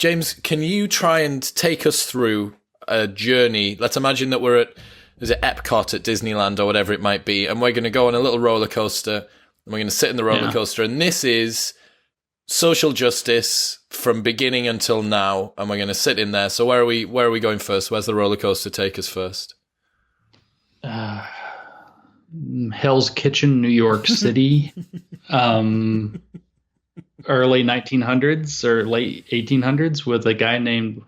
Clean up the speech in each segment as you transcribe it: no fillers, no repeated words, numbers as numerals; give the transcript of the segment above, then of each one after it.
James, can you try and take us through a journey? Let's imagine that we're at, is it Epcot at Disneyland or whatever it might be, and we're going to go on a little roller coaster, and we're going to sit in the roller coaster, and this is social justice from beginning until now, and we're going to sit in there. So where are we going first? Where's the roller coaster take us first? Hell's Kitchen, New York City, early 1900s or late 1800s with a guy named,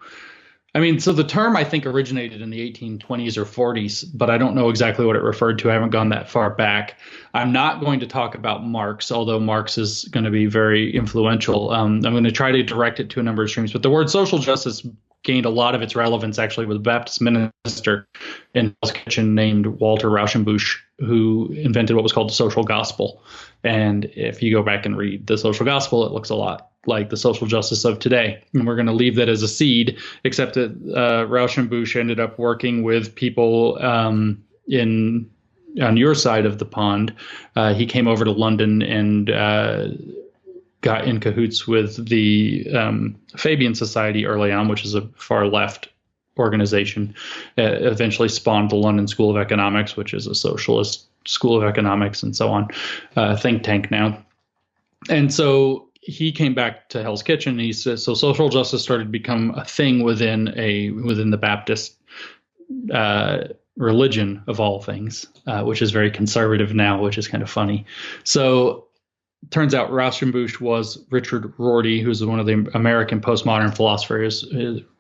so the term I think originated in the 1820s or 40s, but I don't know exactly what it referred to. I haven't gone that far back. I'm not going to talk about Marx, although Marx is going to be very influential. I'm going to try to direct it to a number of streams, but the word social justice gained a lot of its relevance actually with a Baptist minister in Hell's Kitchen named Walter Rauschenbusch, who invented what was called the social gospel. And if you go back and read the social gospel, it looks a lot like the social justice of today. And we're going to leave that as a seed, except that Rauschenbusch ended up working with people on your side of the pond. He came over to London and got in cahoots with the Fabian Society early on, which is a far left organization. Eventually spawned the London School of Economics, which is a socialist school of economics and so on, think tank now. And so he came back to Hell's Kitchen. And he says, so social justice started to become a thing within the Baptist religion of all things, which is very conservative now, which is kind of funny. So turns out Rauschenbusch was Richard Rorty, who's one of the American postmodern philosophers.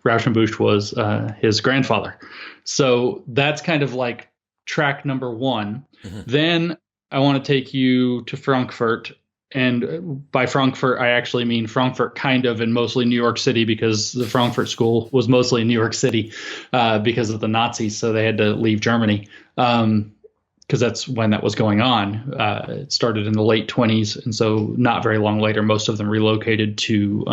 Rauschenbusch was his grandfather. So that's kind of like track number one. Mm-hmm. Then I want to take you to Frankfurt. And by Frankfurt, I actually mean Frankfurt kind of and mostly New York City, because the Frankfurt School was mostly in New York City because of the Nazis. So they had to leave Germany. Because that's when that was going on. It started in the late 1920s. And so not very long later, most of them relocated to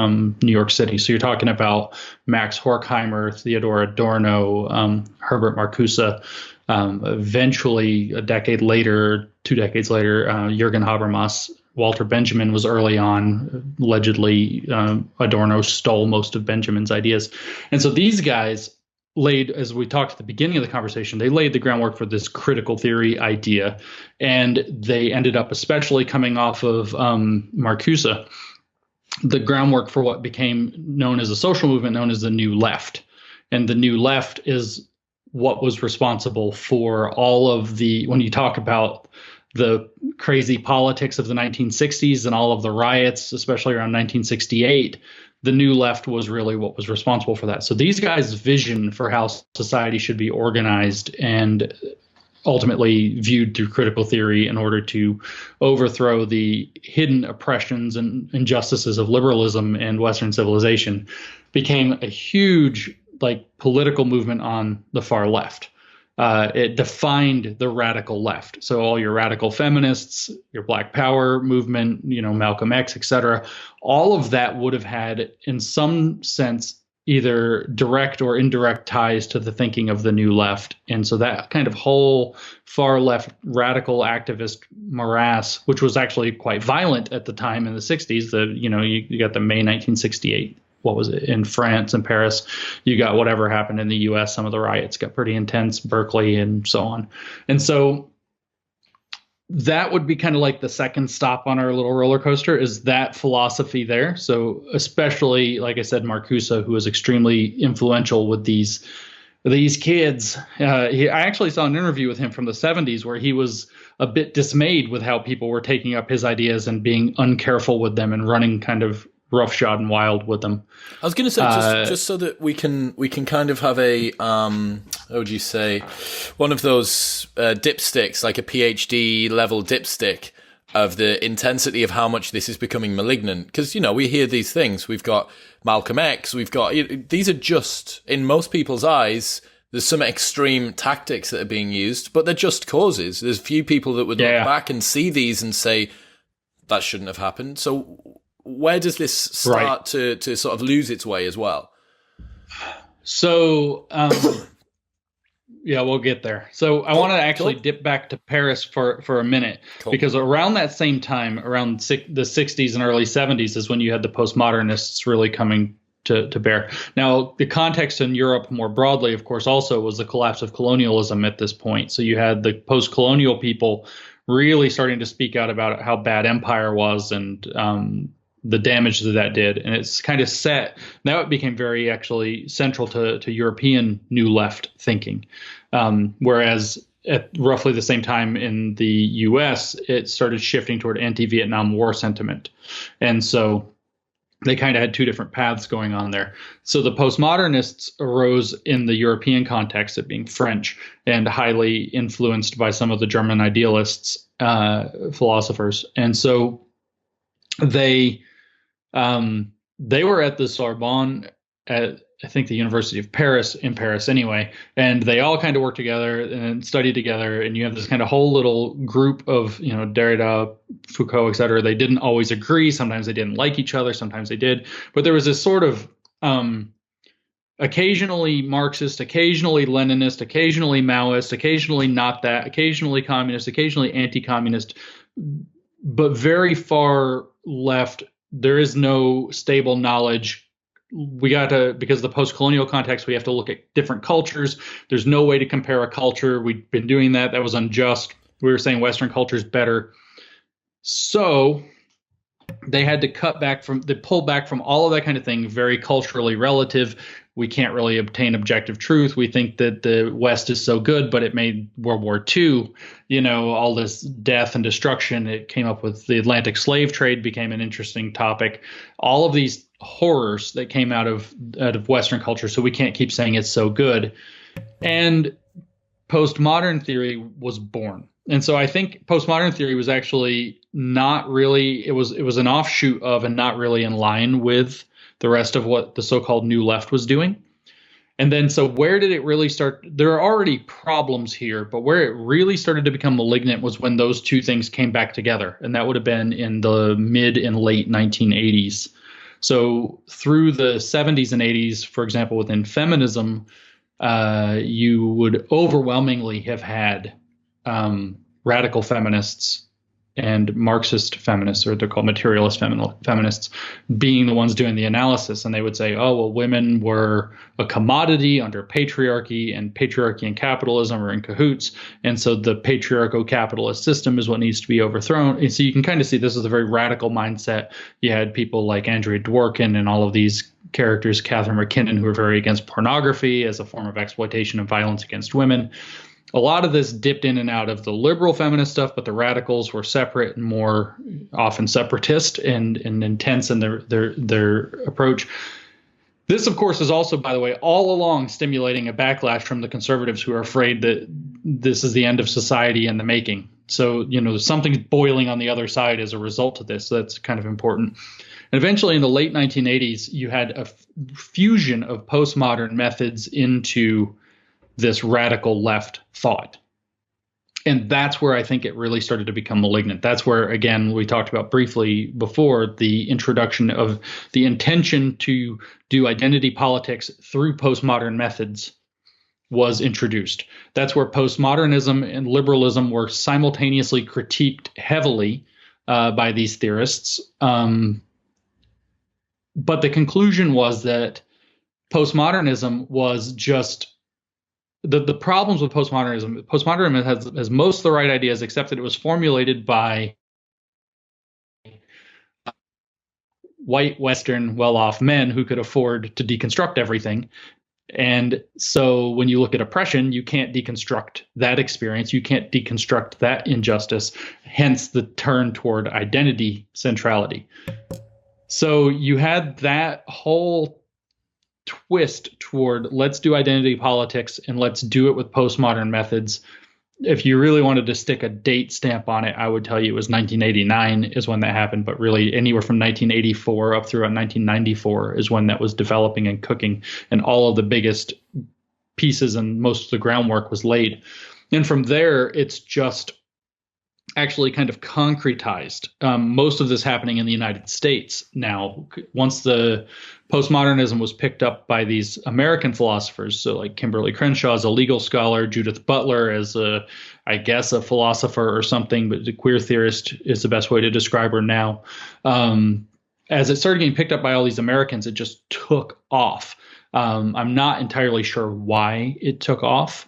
New York City. So you're talking about Max Horkheimer, Theodor Adorno, Herbert Marcuse. Eventually, a decade later, 2 decades later, Jürgen Habermas. Walter Benjamin was early on. Allegedly, Adorno stole most of Benjamin's ideas. And so these guys laid, as we talked at the beginning of the conversation, they laid the groundwork for this critical theory idea. And they ended up, especially coming off of Marcuse, the groundwork for what became known as a social movement known as the New Left. And the New Left is what was responsible for all of the, when you talk about the crazy politics of the 1960s and all of the riots, especially around 1968, the New Left was really what was responsible for that. So these guys' vision for how society should be organized and ultimately viewed through critical theory in order to overthrow the hidden oppressions and injustices of liberalism and Western civilization became a huge political movement on the far left. It defined the radical left. So all your radical feminists, your Black Power movement, Malcolm X, et cetera, all of that would have had, in some sense, either direct or indirect ties to the thinking of the New Left. And so that kind of whole far left radical activist morass, which was actually quite violent at the time in the 60s, you got the May 1968. What was it, in France and Paris? You got whatever happened in the U.S. Some of the riots got pretty intense, Berkeley and so on. And so that would be kind of like the second stop on our little roller coaster, is that philosophy there. So especially, like I said, Marcuse, who was extremely influential with these kids. I actually saw an interview with him from the 70s where he was a bit dismayed with how people were taking up his ideas and being uncareful with them and running kind of roughshod and wild with them. I was going to say, just so that we can kind of have a, what would you say, one of those dipsticks, like a PhD level dipstick of the intensity of how much this is becoming malignant. Because, we hear these things. We've got Malcolm X. We've got, these are just, in most people's eyes, there's some extreme tactics that are being used, but they're just causes. There's few people that would look back and see these and say, that shouldn't have happened. So where does this start to sort of lose its way as well? So, we'll get there. So I want to actually dip back to Paris for a minute, because around that same time, around the 60s and early 70s is when you had the postmodernists really coming to bear. Now, the context in Europe more broadly, of course, also was the collapse of colonialism at this point. So you had the post-colonial people really starting to speak out about how bad empire was and the damage that did. And it's kind of set. Now it became very actually central to European New Left thinking. Whereas at roughly the same time in the US, it started shifting toward anti-Vietnam War sentiment. And so they kind of had two different paths going on there. So the postmodernists arose in the European context, it being French, and highly influenced by some of the German idealists, philosophers. And so they were at the Sorbonne at, I think, the University of Paris, in Paris anyway, and they all kind of worked together and studied together. And you have this kind of whole little group of, Derrida, Foucault, et cetera. They didn't always agree. Sometimes they didn't like each other. Sometimes they did. But there was this sort of occasionally Marxist, occasionally Leninist, occasionally Maoist, occasionally not that, occasionally communist, occasionally anti-communist, but very far left. There is no stable knowledge. We got to, because of the post-colonial context, we have to look at different cultures. There's no way to compare a culture. We've been doing that. That was unjust. We were saying Western culture is better. So they had to pull back from all of that kind of thing, very culturally relative. We can't really obtain objective truth. We think that the West is so good, but it made World War II, all this death and destruction. It came up with the Atlantic slave trade became an interesting topic. All of these horrors that came out of Western culture. So we can't keep saying it's so good. And postmodern theory was born. And so I think postmodern theory was actually not really, it was an offshoot of and not really in line with the rest of what the so-called New Left was doing. And then, so where did it really start? There are already problems here, but where it really started to become malignant was when those two things came back together. And that would have been in the mid and late 1980s. So through the 70s and 80s, for example, within feminism, you would overwhelmingly have had radical feminists and Marxist feminists, or they're called materialist feminists, being the ones doing the analysis. And they would say, oh, well, women were a commodity under patriarchy, and patriarchy and capitalism are in cahoots. And so the patriarchal capitalist system is what needs to be overthrown. And so you can kind of see this is a very radical mindset. You had people like Andrea Dworkin and all of these characters, Catherine McKinnon, who were very against pornography as a form of exploitation and violence against women. A lot of this dipped in and out of the liberal feminist stuff, but the radicals were separate and more often separatist and intense in their approach. This, of course, is also, by the way, all along stimulating a backlash from the conservatives who are afraid that this is the end of society in the making. So, something's boiling on the other side as a result of this. So that's kind of important. And eventually in the late 1980s, you had a fusion of postmodern methods into this radical left thought. And that's where I think it really started to become malignant. That's where, again, we talked about briefly before, the introduction of the intention to do identity politics through postmodern methods was introduced. That's where postmodernism and liberalism were simultaneously critiqued heavily by these theorists. But the conclusion was that postmodernism was just the problems with postmodernism. Postmodernism has most of the right ideas, except that it was formulated by white, Western, well-off men who could afford to deconstruct everything. And so when you look at oppression, you can't deconstruct that experience. You can't deconstruct that injustice, hence the turn toward identity centrality. So you had that whole twist toward let's do identity politics and let's do it with postmodern methods. If you really wanted to stick a date stamp on it, I would tell you it was 1989 is when that happened. But really anywhere from 1984 up through 1994 is when that was developing and cooking. And all of the biggest pieces and most of the groundwork was laid. And from there, it's just actually kind of concretized. Most of this happening in the United States now. Once the postmodernism was picked up by these American philosophers, so like Kimberly Crenshaw as a legal scholar, Judith Butler as a philosopher or something, but the queer theorist is the best way to describe her now. as it started getting picked up by all these Americans, it just took off. I'm not entirely sure why it took off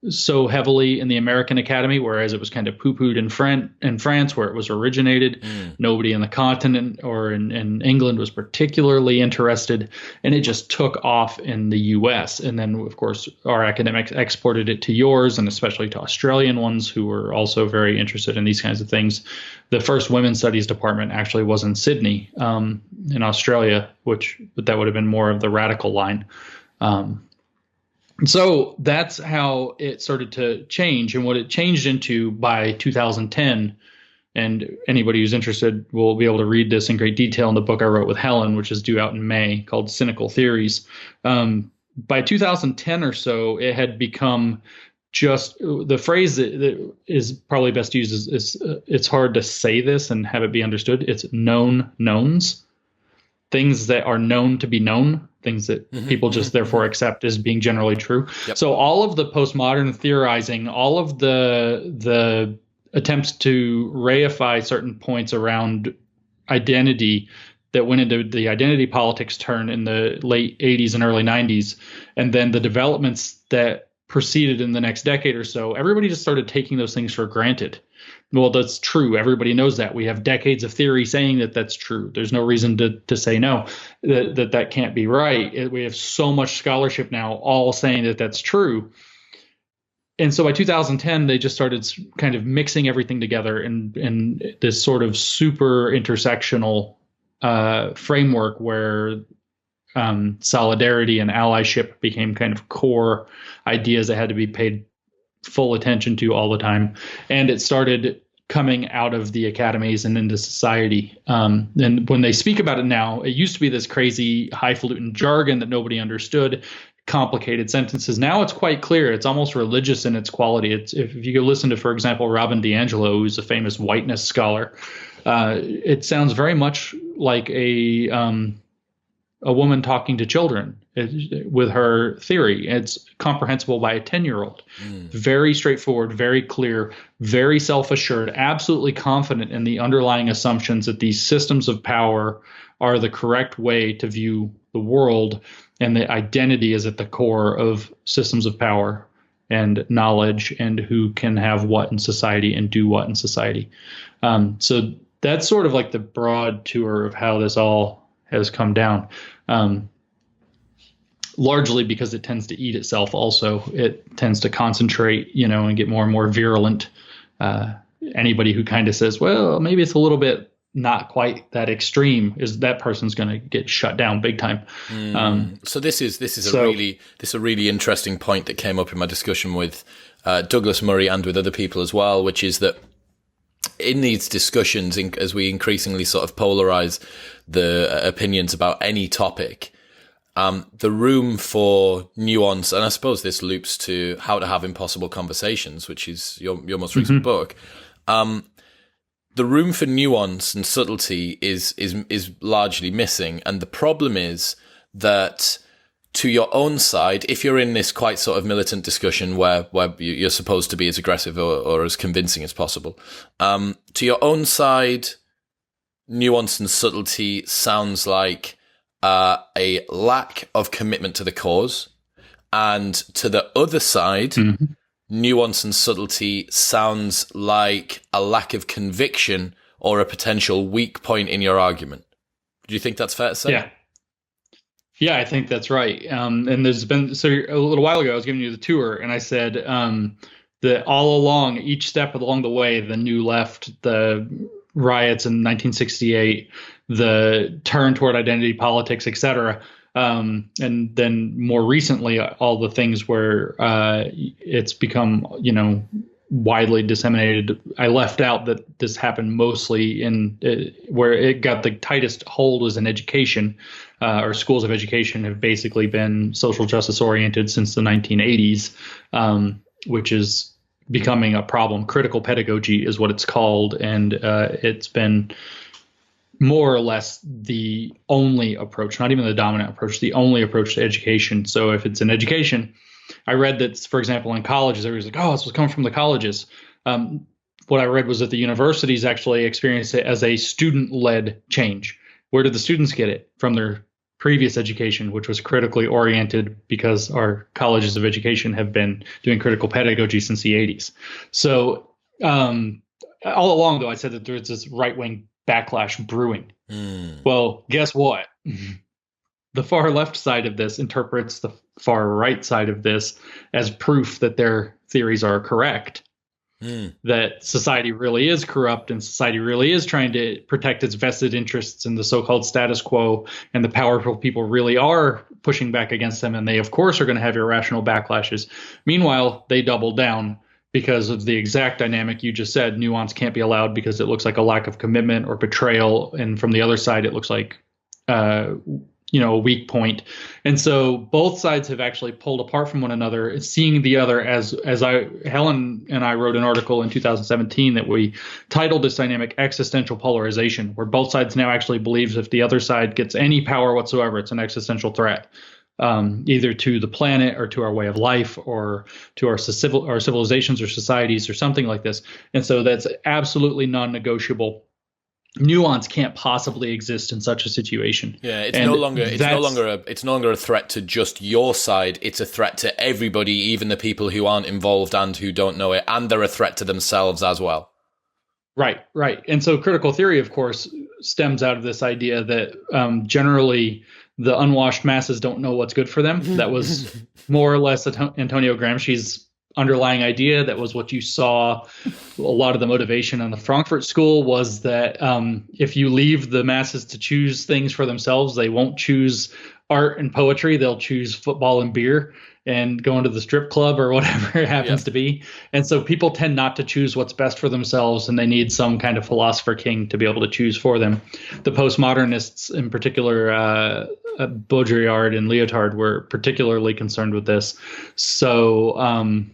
so heavily in the American Academy, whereas it was kind of poo-pooed in France, where it was originated. Nobody in the continent or in England was particularly interested, and it just took off in the US. And then, of course, our academics exported it to yours, and especially to Australian ones who were also very interested in these kinds of things. The first women's studies department actually was in Sydney, in Australia, but that would have been more of the radical line. So that's how it started to change, and what it changed into by 2010. And anybody who's interested will be able to read this in great detail in the book I wrote with Helen, which is due out in May, called Cynical Theories. By 2010 or so, it had become just the phrase that is probably best used is it's hard to say this and have it be understood. It's known knowns. Things that are known to be known, things that people just therefore accept as being generally true. Yep. So all of the postmodern theorizing, all of the attempts to reify certain points around identity that went into the identity politics turn in the late 80s and early 90s, and then the developments that proceeded in the next decade or so, everybody just started taking those things for granted. Well, that's true. Everybody knows that. We have decades of theory saying that that's true. There's no reason to say no, that can't be right. We have so much scholarship now all saying that that's true. And so by 2010, they just started kind of mixing everything together in this sort of super intersectional framework where solidarity and allyship became kind of core ideas that had to be paid full attention to all the time. And it started coming out of the academies and into society. And when they speak about it now, it used to be this crazy highfalutin jargon that nobody understood, complicated sentences. Now it's quite clear. It's almost religious in its quality. If you could listen to, for example, Robin DiAngelo, who's a famous whiteness scholar, it sounds very much like a woman talking to children with her theory. It's comprehensible by a 10-year-old. Very straightforward, very clear, very self-assured, absolutely confident in the underlying assumptions that these systems of power are the correct way to view the world, and the identity is at the core of systems of power and knowledge and who can have what in society and do what in society. So that's sort of like the broad tour of how this all has come down. Largely because it tends to eat itself also. It tends to concentrate, and get more and more virulent. Anybody who kind of says, well, maybe it's a little bit not quite that extreme, is that person's going to get shut down big time. So this is a really interesting point that came up in my discussion with Douglas Murray and with other people as well, which is that in these discussions, as we increasingly sort of polarize the opinions about any topic, the room for nuance, and I suppose this loops to How to Have Impossible Conversations, which is your most recent book. The room for nuance and subtlety is largely missing, and the problem is that to your own side, if you're in this quite sort of militant discussion where you're supposed to be as aggressive or as convincing as possible, to your own side, nuance and subtlety sounds like a lack of commitment to the cause, and to the other side, nuance and subtlety sounds like a lack of conviction or a potential weak point in your argument. Do you think that's fair to say? Yeah, I think that's right. And there's been, so a little while ago, I was giving you the tour, and I said that all along, each step along the way, the New Left, the riots in 1968, the turn toward identity politics, et cetera, and then more recently, all the things where it's become, widely disseminated. I left out that this happened mostly in where it got the tightest hold was in education. Or schools of education have basically been social justice oriented since the 1980s, which is becoming a problem. Critical pedagogy is what it's called, and it's been more or less the only approach, not even the dominant approach, the only approach to education. So if it's in education, I read that, for example, in colleges, everybody's like, oh, this was coming from the colleges. What I read was that the universities actually experienced it as a student-led change. Where did the students get it? From their previous education, which was critically oriented, because our colleges of education have been doing critical pedagogy since the 80s. So all along, though, I said that there's this right-wing backlash brewing. Well, guess what? The far left side of this interprets the far right side of this as proof that their theories are correct. That society really is corrupt and society really is trying to protect its vested interests in the so-called status quo, and the powerful people really are pushing back against them, and they of course are going to have irrational backlashes. Meanwhile, they double down because of the exact dynamic you just said. Nuance can't be allowed because it looks like a lack of commitment or betrayal, and from the other side it looks like a weak point. And so both sides have actually pulled apart from one another, seeing the other Helen and I wrote an article in 2017 that we titled this dynamic existential polarization, where both sides now actually believes if the other side gets any power whatsoever, it's an existential threat, either to the planet or to our way of life or to our civilizations or societies or something like this. And so that's absolutely non-negotiable. Nuance can't possibly exist in such a situation. Yeah, it's no longer a threat to just your side. It's a threat to everybody, even the people who aren't involved and who don't know it, and they're a threat to themselves as well. Right. And so critical theory, of course, stems out of this idea that generally the unwashed masses don't know what's good for them. That was more or less Antonio Gramsci's underlying idea. That was what you saw. A lot of the motivation on the Frankfurt School was that if you leave the masses to choose things for themselves, they won't choose art and poetry. They'll choose football and beer and go into the strip club or whatever it happens to be. And so people tend not to choose what's best for themselves, and they need some kind of philosopher king to be able to choose for them. The postmodernists, in particular, Baudrillard and Lyotard, were particularly concerned with this. So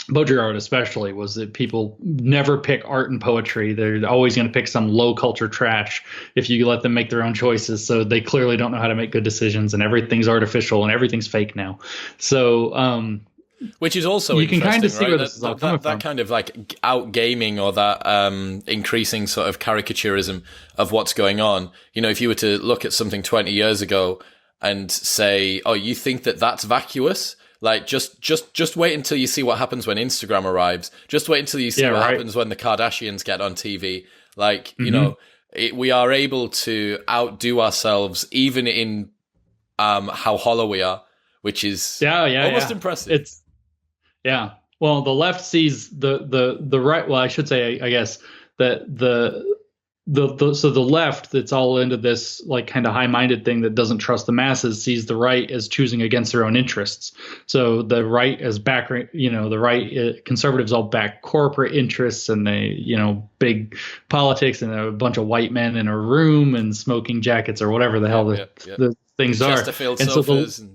Baudrillard especially was that people never pick art and poetry. They're always going to pick some low culture trash if you let them make their own choices. So they clearly don't know how to make good decisions, and everything's artificial and everything's fake now. So which is also you can kind of see right? where this is all coming from. That kind of like out gaming or that increasing sort of caricaturism of what's going on. You know, if you were to look at something 20 years ago and say, oh, you think that that's vacuous? Like, just wait until you see what happens when Instagram arrives. Just wait until you see what happens when the Kardashians get on TV. Like, you know, we are able to outdo ourselves even in how hollow we are, which is almost impressive. Well, the left sees the right. Well, I should say, I guess that so the left that's all into this like kind of high-minded thing that doesn't trust the masses sees the right as choosing against their own interests. So the right as back, the right conservatives all back corporate interests, and they, big politics, and a bunch of white men in a room and smoking jackets or whatever the hell the things are. Chesterfield and sofas so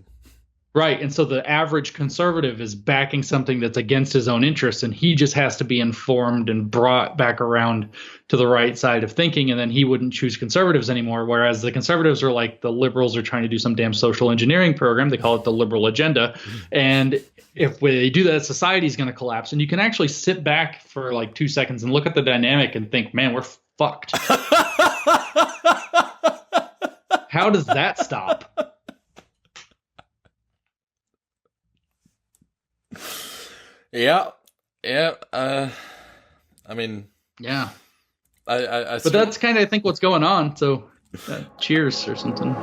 Right. And so the average conservative is backing something that's against his own interests, and he just has to be informed and brought back around to the right side of thinking, and then he wouldn't choose conservatives anymore. Whereas the conservatives are like the liberals are trying to do some damn social engineering program. They call it the liberal agenda. And if they do that, society is going to collapse. And you can actually sit back for like 2 seconds and look at the dynamic and think, man, we're fucked. How does that stop? Yeah. I mean, yeah. I but that's kind of, I think, what's going on. So, cheers or something.